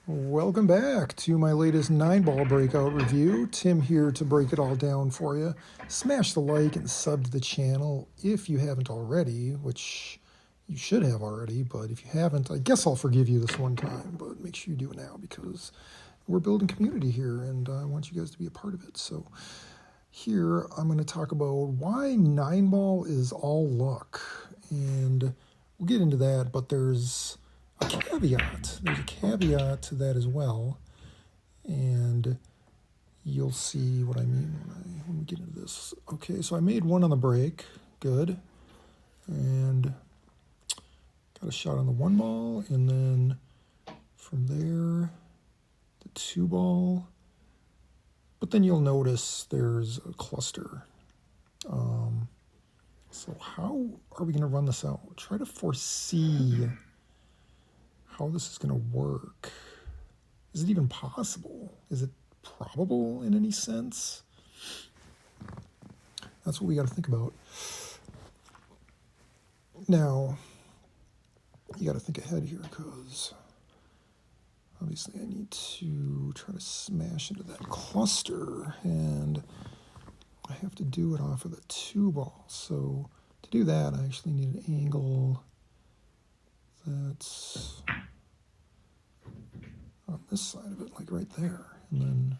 Welcome back to my latest 9-ball breakout review. Tim here to break it all down for you. Smash the like and sub to the channel if you haven't already, which you should have already, but if you haven't, I guess I'll forgive you this one time, but make sure you do it now because we're building community here and I want you guys to be a part of it. So here I'm going to talk about why 9-ball is all luck, and we'll get into that, but there's a caveat. There's a caveat to that as well, and you'll see what I mean when we get into this. Okay, so I made one on the break, good, and got a shot on the 1-ball, and then from there, the 2-ball, but then you'll notice there's a cluster. So how are we going to run this out? Try to foresee how this is going to work. Is it even possible? Is it probable in any sense? That's what we got to think about. Now, you got to think ahead here because obviously I need to try to smash into that cluster, and I have to do it off of the 2-ball. So to do that, I actually need an angle that's on this side of it, like right there. And then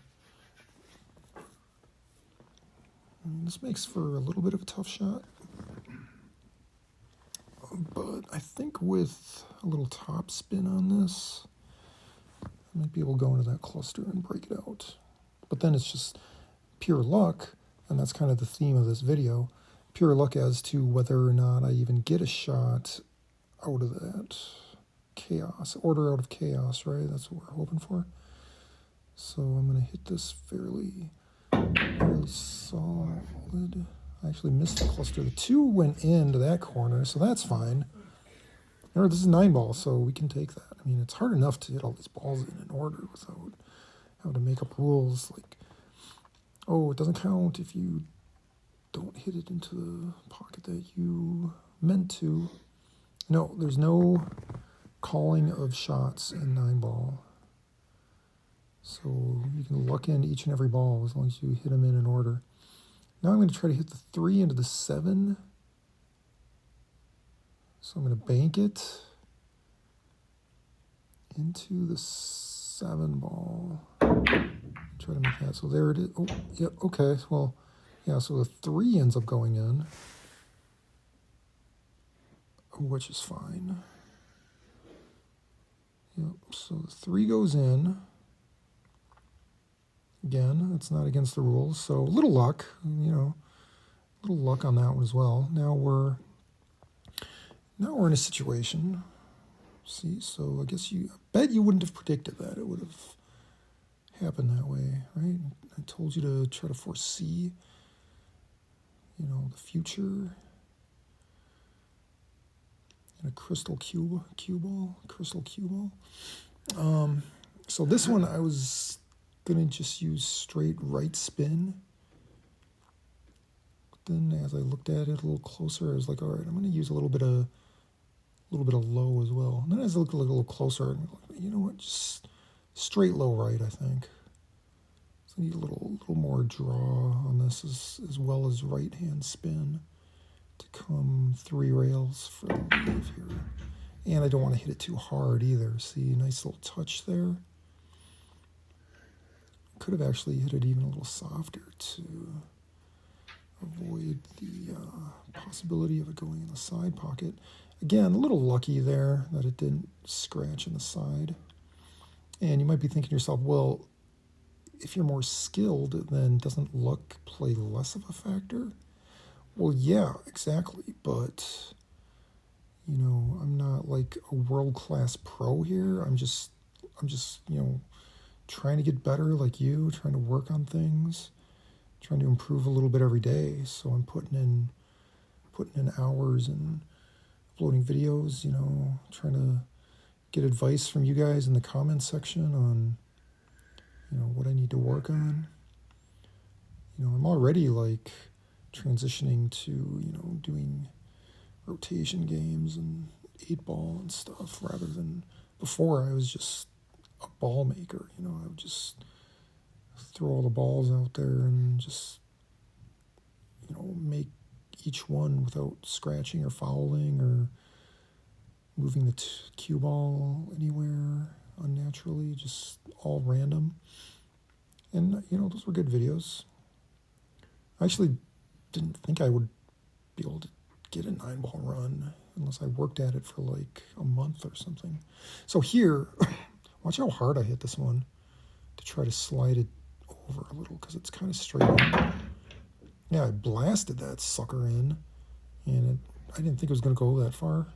this makes for a little bit of a tough shot. But I think with a little top spin on this, I might be able to go into that cluster and break it out. But then it's just pure luck, and that's kind of the theme of this video. Pure luck as to whether or not I even get a shot out of that chaos, order out of chaos, right? That's what we're hoping for. So I'm going to hit this fairly solid. I actually missed the cluster. The 2 went into that corner, so that's fine. Remember, this is 9-ball, so we can take that. I mean, it's hard enough to hit all these balls in order without having to make up rules like, oh, it doesn't count if you don't hit it into the pocket that you meant to. No, there's no calling of shots in 9-ball. So you can luck in each and every ball as long as you hit them in an order. Now I'm going to try to hit the 3 into the 7. So I'm going to bank it into the 7-ball. Try to make that. So there it is. Oh, yeah, okay. Well, yeah, so the 3 ends up going in, which is fine. Yep, so the 3 goes in. Again, it's not against the rules, so a little luck, a little luck on that one as well. Now we're in a situation. See, so I guess I bet you wouldn't have predicted that. It would have happened that way, right? I told you to try to foresee, the future in a crystal cue ball. So this one I was gonna just use straight right spin. But then as I looked at it a little closer, I was like, all right, I'm gonna use a little bit of low as well. And then as I looked a little closer, I'm like, you know what, just straight low right, I think. So I need a little more draw on this as well as right hand spin to come 3 rails for the leave here. And I don't want to hit it too hard either. See, nice little touch there. Could have actually hit it even a little softer to avoid the possibility of it going in the side pocket. Again, a little lucky there that it didn't scratch in the side. And you might be thinking to yourself, well, if you're more skilled, then doesn't luck play less of a factor? Well, yeah, exactly. But, I'm not like a world-class pro here. I'm just, trying to get better like you, trying to work on things, trying to improve a little bit every day. So I'm putting in hours and uploading videos, trying to get advice from you guys in the comments section on, what I need to work on. I'm already like transitioning to, doing rotation games and 8-ball and stuff rather than before I was just a ball maker. You know, I would just throw all the balls out there and just, you know, make each one without scratching or fouling or moving the cue ball anywhere unnaturally, just all random. And, you know, those were good videos. I actually didn't think I would be able to get a 9-ball run unless I worked at it for like a month or something. So here, watch how hard I hit this one to try to slide it over a little because it's kind of straight in. Yeah, I blasted that sucker in, and I didn't think it was going to go that far.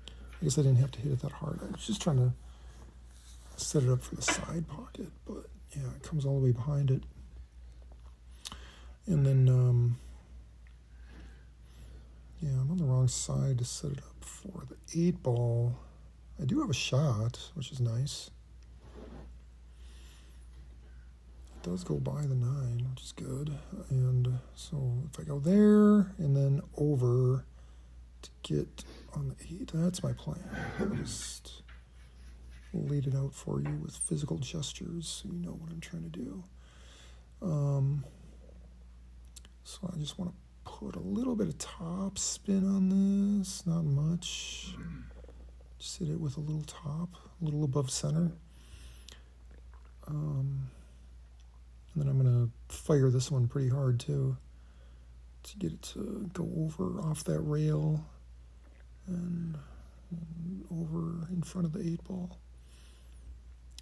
I guess I didn't have to hit it that hard. I was just trying to set it up for the side pocket, but yeah, it comes all the way behind it. And then, yeah, I'm on the wrong side to set it up for the 8-ball. I do have a shot, which is nice. It does go by the 9, which is good. And so if I go there and then over to get on the 8, that's my plan. I'll just laid it out for you with physical gestures so you know what I'm trying to do. So I just want to put a little bit of top spin on this, not much. Just hit it with a little top, a little above center. And then I'm going to fire this one pretty hard too to get it to go over off that rail and over in front of the 8-ball.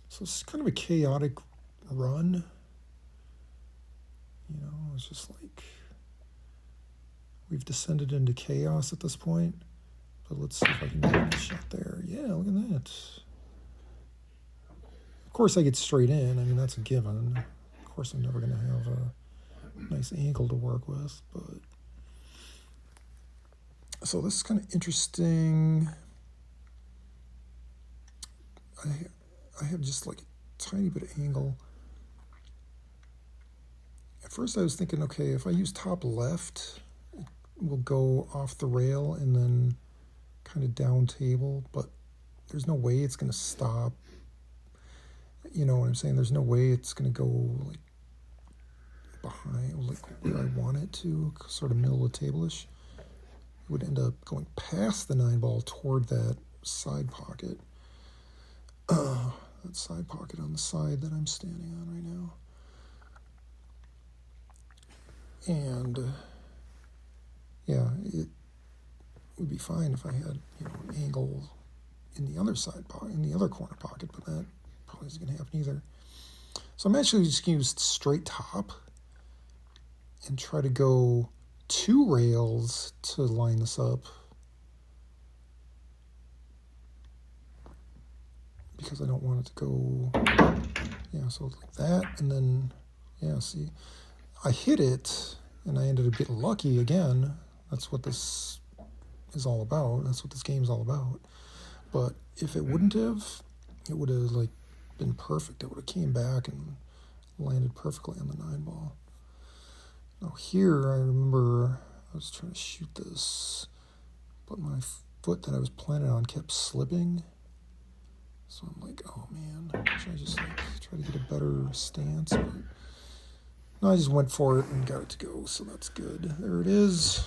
So it's kind of a chaotic run. You know, it's just like we've descended into chaos at this point. But let's see if I can get a shot there. Yeah, look at that. Of course, I get straight in. I mean, that's a given. Of course, I'm never going to have a nice angle to work with. But so this is kind of interesting. I have just like a tiny bit of angle. At first I was thinking, okay, if I use top left, it will go off the rail and then kind of down table, but there's no way it's going to stop. You know what I'm saying? There's no way it's going to go like behind, like where I want it to, sort of middle of the table-ish. It would end up going past the 9-ball toward that side pocket. That side pocket on the side that I'm standing on right now. And yeah, it would be fine if I had, you know, an angle in the other side pocket, in the other corner pocket, but that probably isn't going to happen either. So I'm actually just going to use straight top and try to go 2 rails to line this up. Because I don't want it to go, yeah, so like that, and then, yeah, see, I hit it, and I ended up getting lucky again. That's what this is all about. That's what this game's all about. But if it wouldn't have, it would have, like, been perfect. It would have came back and landed perfectly on the 9-ball. Now here, I remember I was trying to shoot this, but my foot that I was planning on kept slipping. So I'm like, oh man, should I just like try to get a better stance? But no, I just went for it and got it to go, so that's good. There it is.